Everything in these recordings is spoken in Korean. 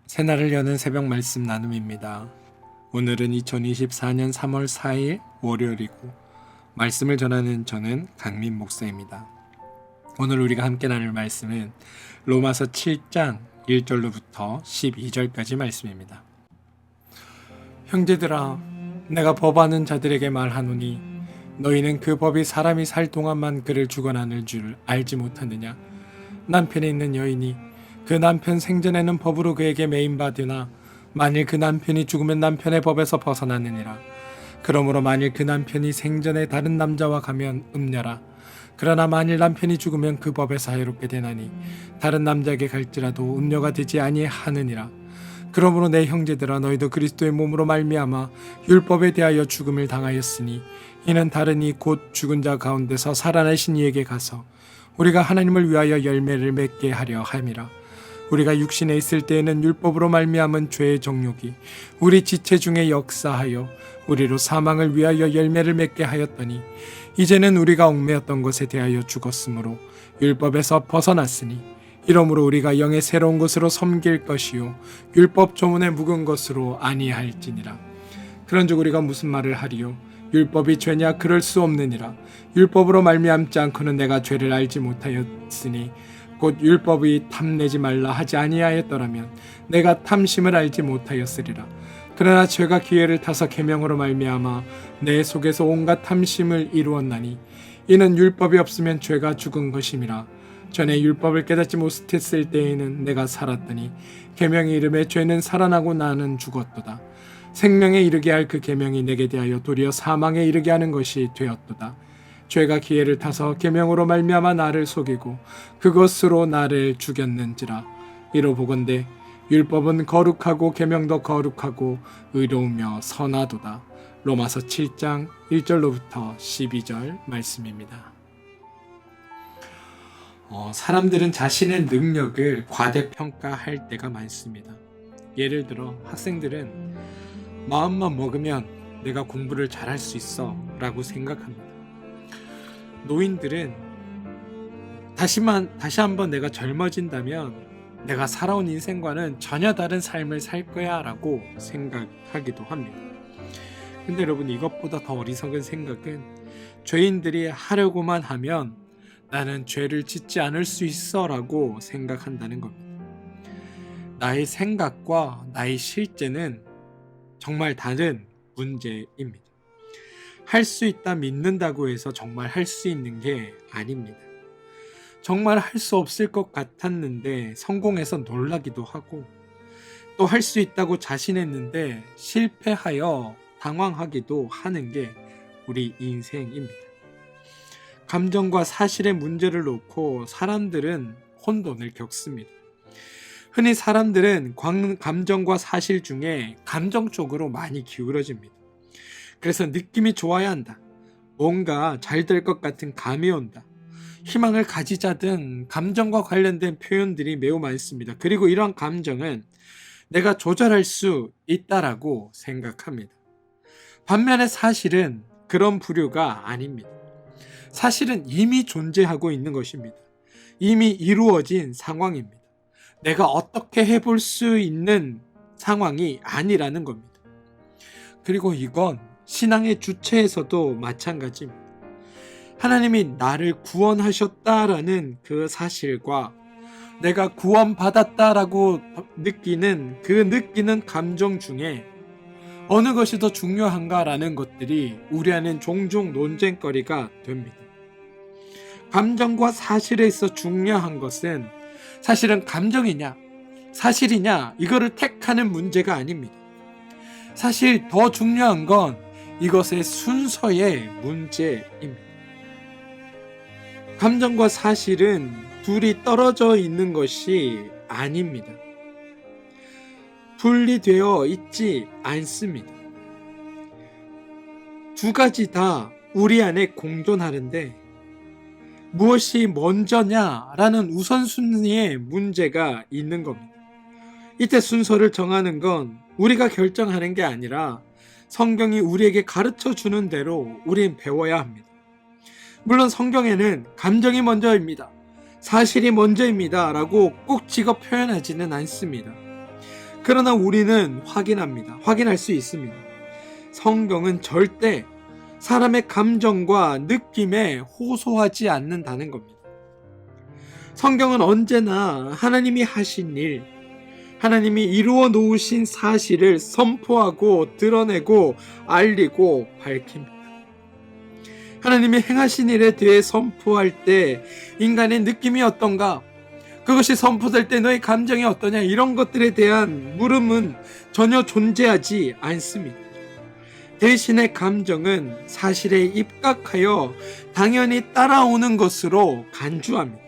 새날을 여는 새벽 말씀 나눔입니다. 오늘은 2024년 3월 4일 월요일이고 말씀을 전하는 저는 강민 목사입니다. 오늘 우리가 함께 나눌 말씀은 로마서 7장 1절로부터 12절까지 말씀입니다. 형제들아, 내가 법하는 자들에게 말하노니 너희는 그 법이 사람이 살 동안만 그를 주관하는 줄 알지 못하느냐? 남편에 있는 여인이 그 남편 생전에는 법으로 그에게 매인받으나 만일 그 남편이 죽으면 남편의 법에서 벗어나느니라. 그러므로 만일 그 남편이 생전에 다른 남자와 가면 음녀라. 그러나 만일 남편이 죽으면 그 법에서 자유롭게 되나니 다른 남자에게 갈지라도 음녀가 되지 아니하느니라. 그러므로 내 형제들아, 너희도 그리스도의 몸으로 말미암아 율법에 대하여 죽음을 당하였으니 이는 다른 곧 죽은 자 가운데서 살아나신 이에게 가서 우리가 하나님을 위하여 열매를 맺게 하려 함이라. 우리가 육신에 있을 때에는 율법으로 말미암은 죄의 정욕이 우리 지체 중에 역사하여 우리로 사망을 위하여 열매를 맺게 하였더니 이제는 우리가 얽매였던 것에 대하여 죽었으므로 율법에서 벗어났으니 이러므로 우리가 영의 새로운 것으로 섬길 것이요 율법 조문에 묵은 것으로 아니할지니라. 그런즉 우리가 무슨 말을 하리요? 율법이 죄냐? 그럴 수 없느니라. 율법으로 말미암지 않고는 내가 죄를 알지 못하였으니 곧 율법이 탐내지 말라 하지 아니하였더라면 내가 탐심을 알지 못하였으리라. 그러나 죄가 기회를 타서 계명으로 말미암아 내 속에서 온갖 탐심을 이루었나니 이는 율법이 없으면 죄가 죽은 것임이라. 전에 율법을 깨닫지 못했을 때에는 내가 살았더니 계명이 이름에 죄는 살아나고 나는 죽었도다. 생명에 이르게 할 그 계명이 내게 대하여 도리어 사망에 이르게 하는 것이 되었도다. 죄가 기회를 타서 계명으로 말미암아 나를 속이고 그것으로 나를 죽였는지라. 이로 보건대 율법은 거룩하고 계명도 거룩하고 의로우며 선하도다. 로마서 7장 1절로부터 12절 말씀입니다. 사람들은 자신의 능력을 과대평가할 때가 많습니다. 예를 들어 학생들은 마음만 먹으면 내가 공부를 잘할 수 있어 라고 생각합니다. 노인들은 다시 한번 내가 젊어진다면 내가 살아온 인생과는 전혀 다른 삶을 살 거야 라고 생각하기도 합니다. 근데 여러분, 이것보다 더 어리석은 생각은 죄인들이 하려고만 하면 나는 죄를 짓지 않을 수 있어 라고 생각한다는 겁니다. 나의 생각과 나의 실제는 정말 다른 문제입니다. 할 수 있다 믿는다고 해서 정말 할 수 있는 게 아닙니다. 정말 할 수 없을 것 같았는데 성공해서 놀라기도 하고 또 할 수 있다고 자신했는데 실패하여 당황하기도 하는 게 우리 인생입니다. 감정과 사실의 문제를 놓고 사람들은 혼돈을 겪습니다. 흔히 사람들은 감정과 사실 중에 감정 쪽으로 많이 기울어집니다. 그래서 느낌이 좋아야 한다. 뭔가 잘 될 것 같은 감이 온다. 희망을 가지자 등 감정과 관련된 표현들이 매우 많습니다. 그리고 이러한 감정은 내가 조절할 수 있다라고 생각합니다. 반면에 사실은 그런 부류가 아닙니다. 사실은 이미 존재하고 있는 것입니다. 이미 이루어진 상황입니다. 내가 어떻게 해볼 수 있는 상황이 아니라는 겁니다. 그리고 이건 신앙의 주체에서도 마찬가지입니다. 하나님이 나를 구원하셨다라는 그 사실과 내가 구원받았다라고 느끼는 그 느끼는 감정 중에 어느 것이 더 중요한가라는 것들이 우리 안엔 종종 논쟁거리가 됩니다. 감정과 사실에 있어 중요한 것은 사실은 감정이냐 사실이냐 이거를 택하는 문제가 아닙니다. 사실 더 중요한 건 이것의 순서의 문제입니다. 감정과 사실은 둘이 떨어져 있는 것이 아닙니다. 분리되어 있지 않습니다. 두 가지 다 우리 안에 공존하는데 무엇이 먼저냐라는 우선순위의 문제가 있는 겁니다. 이때 순서를 정하는 건 우리가 결정하는 게 아니라 성경이 우리에게 가르쳐 주는 대로 우린 배워야 합니다. 물론 성경에는 감정이 먼저입니다. 사실이 먼저입니다 라고 꼭 찍어 표현하지는 않습니다. 그러나 우리는 확인할 수 있습니다. 성경은 절대 사람의 감정과 느낌에 호소하지 않는다는 겁니다. 성경은 언제나 하나님이 하신 일, 하나님이 이루어 놓으신 사실을 선포하고 드러내고 알리고 밝힙니다. 하나님이 행하신 일에 대해 선포할 때 인간의 느낌이 어떤가? 그것이 선포될 때 너의 감정이 어떠냐? 이런 것들에 대한 물음은 전혀 존재하지 않습니다. 대신에 감정은 사실에 입각하여 당연히 따라오는 것으로 간주합니다.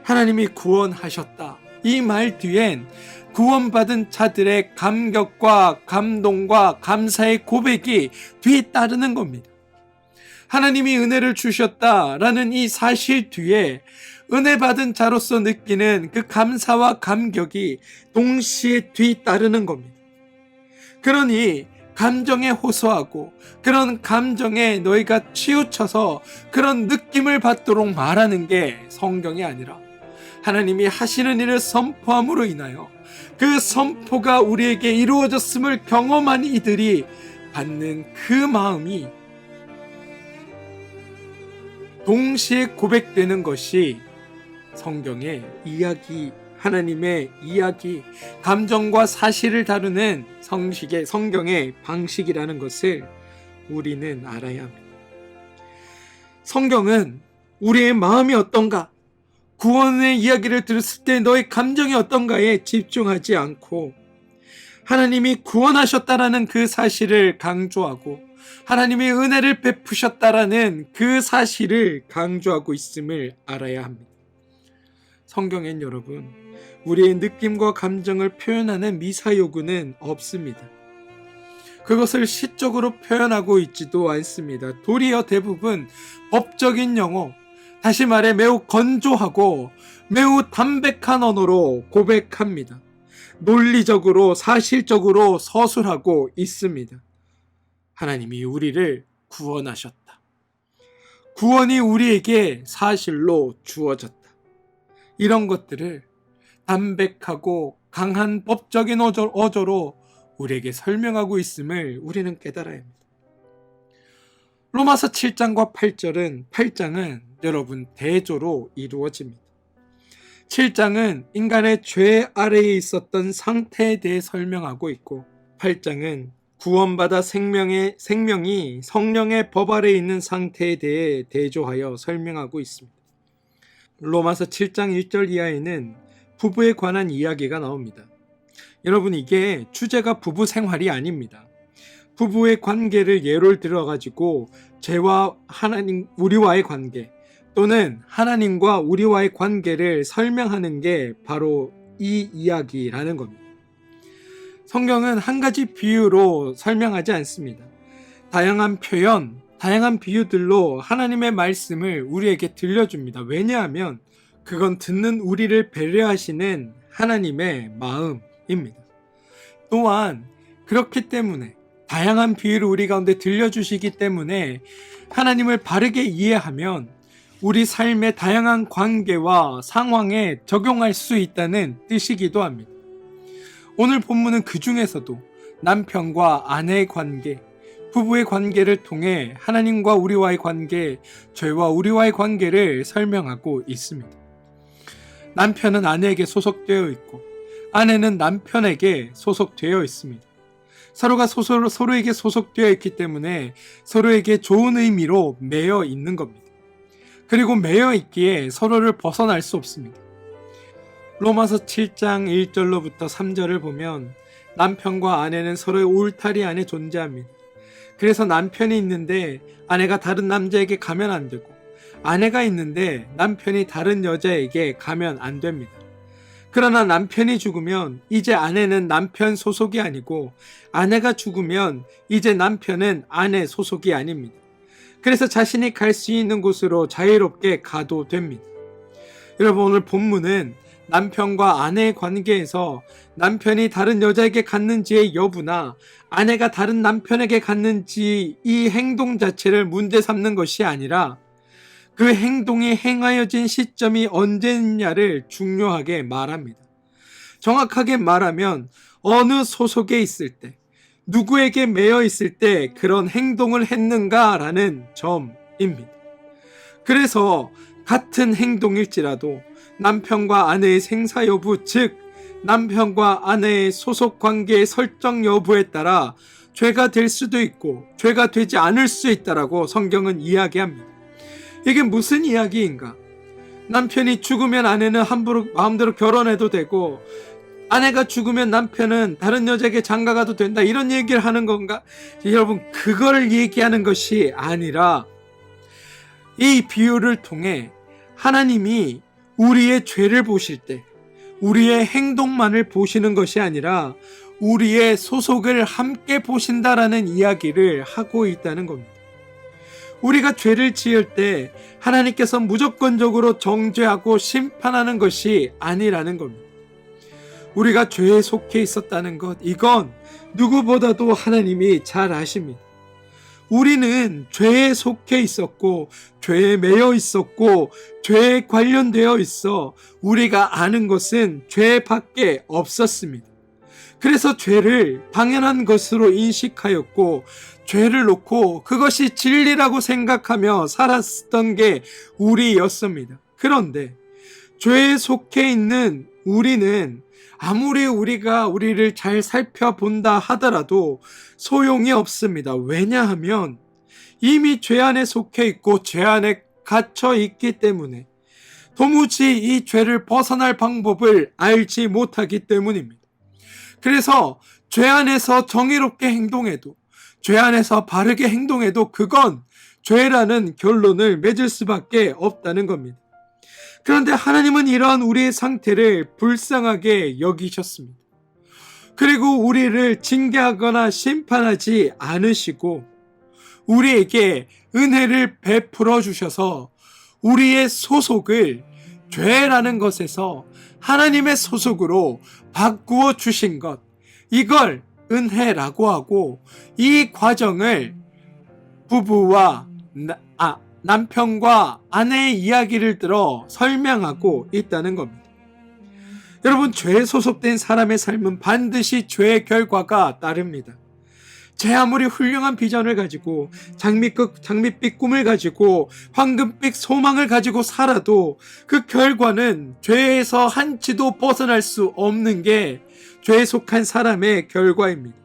하나님이 구원하셨다. 이 말 뒤엔 구원받은 자들의 감격과 감동과 감사의 고백이 뒤따르는 겁니다. 하나님이 은혜를 주셨다라는 이 사실 뒤에 은혜 받은 자로서 느끼는 그 감사와 감격이 동시에 뒤따르는 겁니다. 그러니 감정에 호소하고 그런 감정에 너희가 치우쳐서 그런 느낌을 받도록 말하는 게 성경이 아니라 하나님이 하시는 일을 선포함으로 인하여 그 선포가 우리에게 이루어졌음을 경험한 이들이 받는 그 마음이 동시에 고백되는 것이 성경의 이야기, 하나님의 이야기, 감정과 사실을 다루는 성경의 방식이라는 것을 우리는 알아야 합니다. 성경은 우리의 마음이 어떤가, 구원의 이야기를 들었을 때 너의 감정이 어떤가에 집중하지 않고 하나님이 구원하셨다라는 그 사실을 강조하고 하나님의 은혜를 베푸셨다라는 그 사실을 강조하고 있음을 알아야 합니다. 성경엔 여러분, 우리의 느낌과 감정을 표현하는 미사여구는 없습니다. 그것을 시적으로 표현하고 있지도 않습니다. 도리어 대부분 법적인 용어, 다시 말해 매우 건조하고 매우 담백한 언어로 고백합니다. 논리적으로 사실적으로 서술하고 있습니다. 하나님이 우리를 구원하셨다. 구원이 우리에게 사실로 주어졌다. 이런 것들을 담백하고 강한 법적인 어조로 우리에게 설명하고 있음을 우리는 깨달아야 합니다. 로마서 7장과 8장은 여러분 대조로 이루어집니다. 7장은 인간의 죄 아래에 있었던 상태에 대해 설명하고 있고 8장은 구원받아 생명이 성령의 법 아래에 있는 상태에 대해 대조하여 설명하고 있습니다. 로마서 7장 1절 이하에는 부부에 관한 이야기가 나옵니다. 여러분, 이게 주제가 부부 생활이 아닙니다. 부부의 관계를 예를 들어가지고 죄와 하나님, 우리와의 관계 또는 하나님과 우리와의 관계를 설명하는 게 바로 이 이야기라는 겁니다. 성경은 한 가지 비유로 설명하지 않습니다. 다양한 표현, 다양한 비유들로 하나님의 말씀을 우리에게 들려줍니다. 왜냐하면 그건 듣는 우리를 배려하시는 하나님의 마음입니다. 또한 그렇기 때문에 다양한 비유를 우리 가운데 들려주시기 때문에 하나님을 바르게 이해하면 우리 삶의 다양한 관계와 상황에 적용할 수 있다는 뜻이기도 합니다. 오늘 본문은 그 중에서도 남편과 아내의 관계, 부부의 관계를 통해 하나님과 우리와의 관계, 죄와 우리와의 관계를 설명하고 있습니다. 남편은 아내에게 소속되어 있고 아내는 남편에게 소속되어 있습니다. 서로가 서로에게 소속되어 있기 때문에 서로에게 좋은 의미로 매여 있는 겁니다. 그리고 매여 있기에 서로를 벗어날 수 없습니다. 로마서 7장 1절로부터 3절을 보면 남편과 아내는 서로의 울타리 안에 존재합니다. 그래서 남편이 있는데 아내가 다른 남자에게 가면 안 되고 아내가 있는데 남편이 다른 여자에게 가면 안 됩니다. 그러나 남편이 죽으면 이제 아내는 남편 소속이 아니고 아내가 죽으면 이제 남편은 아내 소속이 아닙니다. 그래서 자신이 갈 수 있는 곳으로 자유롭게 가도 됩니다. 여러분, 오늘 본문은 남편과 아내의 관계에서 남편이 다른 여자에게 갔는지의 여부나 아내가 다른 남편에게 갔는지 이 행동 자체를 문제 삼는 것이 아니라 그 행동이 행하여진 시점이 언제냐를 중요하게 말합니다. 정확하게 말하면 어느 소속에 있을 때, 누구에게 매여 있을 때 그런 행동을 했는가라는 점입니다. 그래서 같은 행동일지라도 남편과 아내의 생사 여부, 즉 남편과 아내의 소속 관계의 설정 여부에 따라 죄가 될 수도 있고 죄가 되지 않을 수 있다라고 성경은 이야기합니다. 이게 무슨 이야기인가? 남편이 죽으면 아내는 함부로 마음대로 결혼해도 되고 아내가 죽으면 남편은 다른 여자에게 장가가도 된다, 이런 얘기를 하는 건가? 여러분, 그거를 얘기하는 것이 아니라 이 비유를 통해 하나님이 우리의 죄를 보실 때 우리의 행동만을 보시는 것이 아니라 우리의 소속을 함께 보신다라는 이야기를 하고 있다는 겁니다. 우리가 죄를 지을 때 하나님께서 무조건적으로 정죄하고 심판하는 것이 아니라는 겁니다. 우리가 죄에 속해 있었다는 것, 이건 누구보다도 하나님이 잘 아십니다. 우리는 죄에 속해 있었고 죄에 매여 있었고 죄에 관련되어 있어 우리가 아는 것은 죄밖에 없었습니다. 그래서 죄를 당연한 것으로 인식하였고 죄를 놓고 그것이 진리라고 생각하며 살았던 게 우리였습니다. 그런데 죄에 속해 있는 우리는 아무리 우리가 우리를 잘 살펴본다 하더라도 소용이 없습니다. 왜냐하면 이미 죄 안에 속해 있고 죄 안에 갇혀 있기 때문에 도무지 이 죄를 벗어날 방법을 알지 못하기 때문입니다. 그래서 죄 안에서 정의롭게 행동해도, 죄 안에서 바르게 행동해도 그건 죄라는 결론을 맺을 수밖에 없다는 겁니다. 그런데 하나님은 이러한 우리의 상태를 불쌍하게 여기셨습니다. 그리고 우리를 징계하거나 심판하지 않으시고 우리에게 은혜를 베풀어 주셔서 우리의 소속을 죄라는 것에서 하나님의 소속으로 바꾸어 주신 것, 이걸 은혜라고 하고, 이 과정을 부부와 남편과 아내의 이야기를 들어 설명하고 있다는 겁니다. 여러분, 죄에 소속된 사람의 삶은 반드시 죄의 결과가 따릅니다. 제 아무리 훌륭한 비전을 가지고 장밋빛 꿈을 가지고 황금빛 소망을 가지고 살아도 그 결과는 죄에서 한치도 벗어날 수 없는 게 죄에 속한 사람의 결과입니다.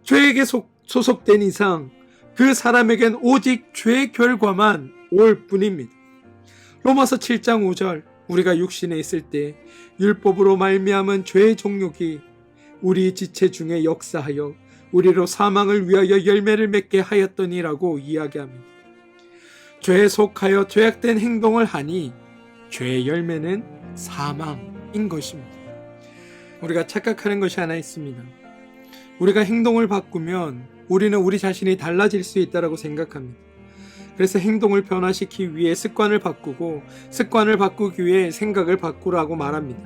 죄에게 소속된 이상 그 사람에겐 오직 죄의 결과만 올 뿐입니다. 로마서 7장 5절, 우리가 육신에 있을 때 율법으로 말미암은 죄의 종욕이 우리 지체 중에 역사하여 우리로 사망을 위하여 열매를 맺게 하였더니라고 이야기합니다. 죄에 속하여 죄악된 행동을 하니 죄의 열매는 사망인 것입니다. 우리가 착각하는 것이 하나 있습니다. 우리가 행동을 바꾸면 우리는 우리 자신이 달라질 수 있다고 생각합니다. 그래서 행동을 변화시키기 위해 습관을 바꾸고, 습관을 바꾸기 위해 생각을 바꾸라고 말합니다.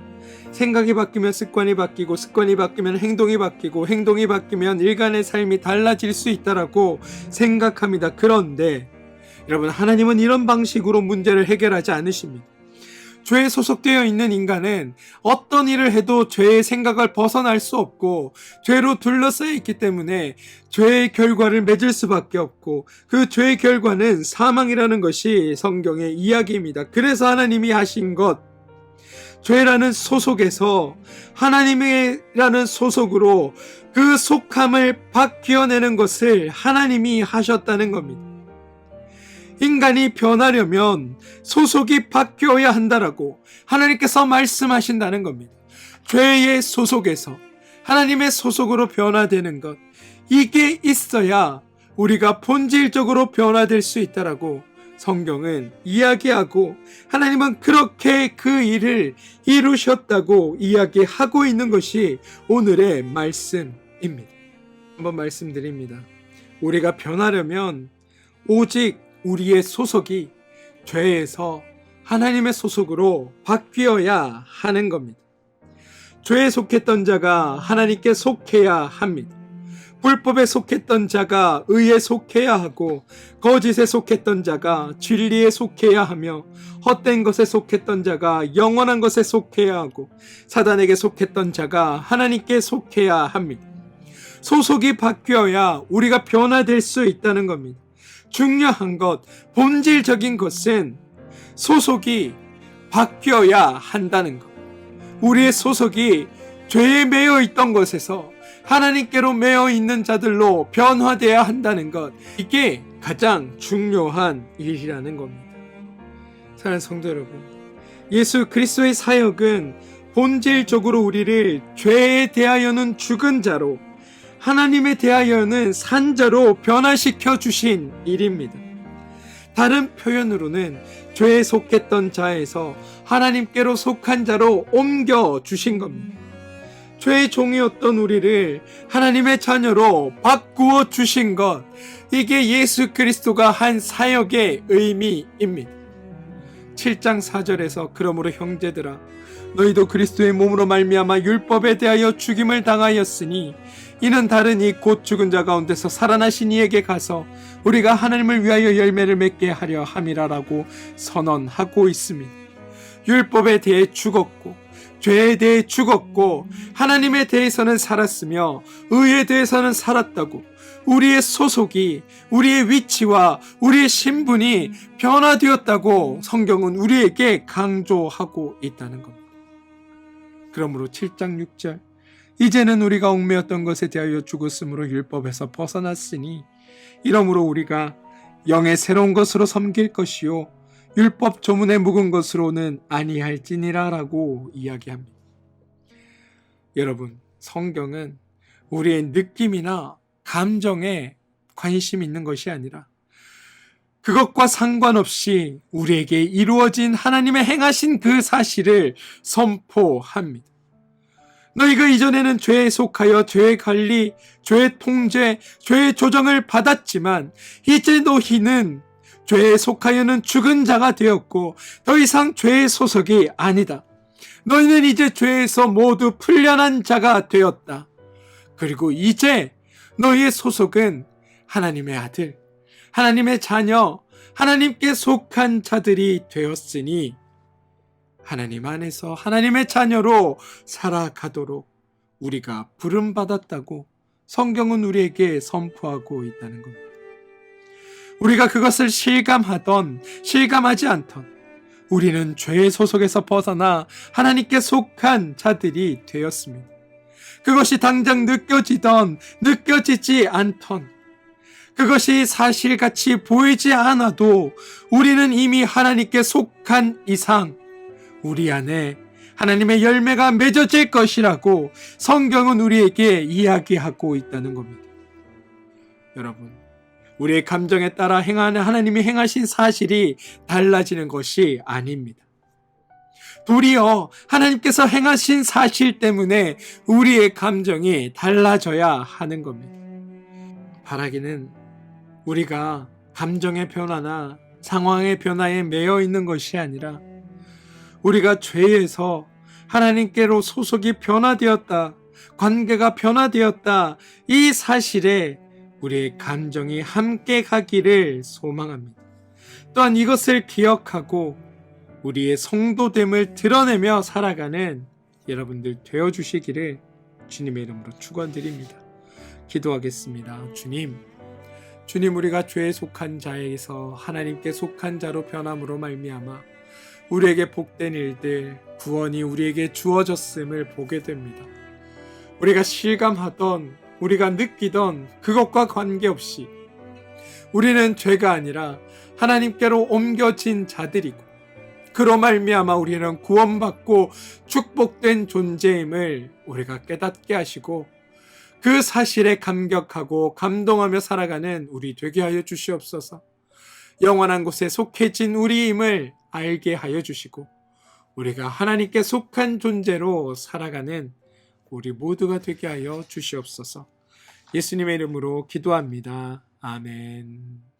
생각이 바뀌면 습관이 바뀌고, 습관이 바뀌면 행동이 바뀌고, 행동이 바뀌면 일간의 삶이 달라질 수 있다고 생각합니다. 그런데 여러분, 하나님은 이런 방식으로 문제를 해결하지 않으십니다. 죄에 소속되어 있는 인간은 어떤 일을 해도 죄의 생각을 벗어날 수 없고 죄로 둘러싸여 있기 때문에 죄의 결과를 맺을 수밖에 없고, 그 죄의 결과는 사망이라는 것이 성경의 이야기입니다. 그래서 하나님이 하신 것, 죄라는 소속에서 하나님이라는 소속으로 그 속함을 바뀌어내는 것을 하나님이 하셨다는 겁니다. 인간이 변하려면 소속이 바뀌어야 한다라고 하나님께서 말씀하신다는 겁니다. 죄의 소속에서 하나님의 소속으로 변화되는 것, 이게 있어야 우리가 본질적으로 변화될 수 있다라고 성경은 이야기하고, 하나님은 그렇게 그 일을 이루셨다고 이야기하고 있는 것이 오늘의 말씀입니다. 한번 말씀드립니다. 우리가 변하려면 오직 우리의 소속이 죄에서 하나님의 소속으로 바뀌어야 하는 겁니다. 죄에 속했던 자가 하나님께 속해야 합니다. 불법에 속했던 자가 의에 속해야 하고 거짓에 속했던 자가 진리에 속해야 하며 헛된 것에 속했던 자가 영원한 것에 속해야 하고 사단에게 속했던 자가 하나님께 속해야 합니다. 소속이 바뀌어야 우리가 변화될 수 있다는 겁니다. 중요한 것, 본질적인 것은 소속이 바뀌어야 한다는 것. 우리의 소속이 죄에 매여 있던 것에서 하나님께로 매여 있는 자들로 변화되어야 한다는 것. 이게 가장 중요한 일이라는 겁니다. 사랑하는 성도 여러분, 예수 그리스도의 사역은 본질적으로 우리를 죄에 대하여는 죽은 자로, 하나님에 대하여는 산 자로 변화시켜 주신 일입니다. 다른 표현으로는 죄에 속했던 자에서 하나님께로 속한 자로 옮겨 주신 겁니다. 죄의 종이었던 우리를 하나님의 자녀로 바꾸어 주신 것, 이게 예수 그리스도가 한 사역의 의미입니다. 7장 4절에서 그러므로 형제들아 너희도 그리스도의 몸으로 말미암아 율법에 대하여 죽임을 당하였으니 이는 다른 이 곧 죽은 자 가운데서 살아나신 이에게 가서 우리가 하나님을 위하여 열매를 맺게 하려 함이라라고 선언하고 있습니다. 율법에 대해 죽었고 죄에 대해 죽었고 하나님에 대해서는 살았으며 의에 대해서는 살았다고 우리의 소속이, 우리의 위치와 우리의 신분이 변화되었다고 성경은 우리에게 강조하고 있다는 겁니다. 그러므로 7장 6절 이제는 우리가 얽매였던 것에 대하여 죽었으므로 율법에서 벗어났으니 이러므로 우리가 영의 새로운 것으로 섬길 것이요 율법 조문에 묵은 것으로는 아니할지니라 라고 이야기합니다. 여러분, 성경은 우리의 느낌이나 감정에 관심 있는 것이 아니라 그것과 상관없이 우리에게 이루어진 하나님의 행하신 그 사실을 선포합니다. 너희가 이전에는 죄에 속하여 죄의 관리, 죄의 통제, 죄의 조정을 받았지만 이제 너희는 죄에 속하여는 죽은 자가 되었고 더 이상 죄의 소속이 아니다. 너희는 이제 죄에서 모두 풀려난 자가 되었다. 그리고 이제 너희의 소속은 하나님의 아들, 하나님의 자녀, 하나님께 속한 자들이 되었으니 하나님 안에서 하나님의 자녀로 살아가도록 우리가 부름받았다고 성경은 우리에게 선포하고 있다는 겁니다. 우리가 그것을 실감하던 실감하지 않던 우리는 죄의 소속에서 벗어나 하나님께 속한 자들이 되었습니다. 그것이 당장 느껴지던 느껴지지 않던 그것이 사실같이 보이지 않아도 우리는 이미 하나님께 속한 이상 우리 안에 하나님의 열매가 맺어질 것이라고 성경은 우리에게 이야기하고 있다는 겁니다. 여러분, 우리의 감정에 따라 행하는 하나님이 행하신 사실이 달라지는 것이 아닙니다. 도리어 하나님께서 행하신 사실 때문에 우리의 감정이 달라져야 하는 겁니다. 바라기는 우리가 감정의 변화나 상황의 변화에 매여 있는 것이 아니라 우리가 죄에서 하나님께로 소속이 변화되었다, 관계가 변화되었다, 이 사실에 우리의 감정이 함께 가기를 소망합니다. 또한 이것을 기억하고 우리의 성도됨을 드러내며 살아가는 여러분들 되어주시기를 주님의 이름으로 축원드립니다. 기도하겠습니다. 주님, 우리가 죄에 속한 자에서 하나님께 속한 자로 변함으로 말미암아 우리에게 복된 일들, 구원이 우리에게 주어졌음을 보게 됩니다. 우리가 실감하던, 우리가 느끼던 그것과 관계없이 우리는 죄가 아니라 하나님께로 옮겨진 자들이고 그로 말미암아 우리는 구원받고 축복된 존재임을 우리가 깨닫게 하시고 그 사실에 감격하고 감동하며 살아가는 우리 되게 하여 주시옵소서. 영원한 곳에 속해진 우리임을 알게 하여 주시고 우리가 하나님께 속한 존재로 살아가는 우리 모두가 되게 하여 주시옵소서. 예수님의 이름으로 기도합니다. 아멘.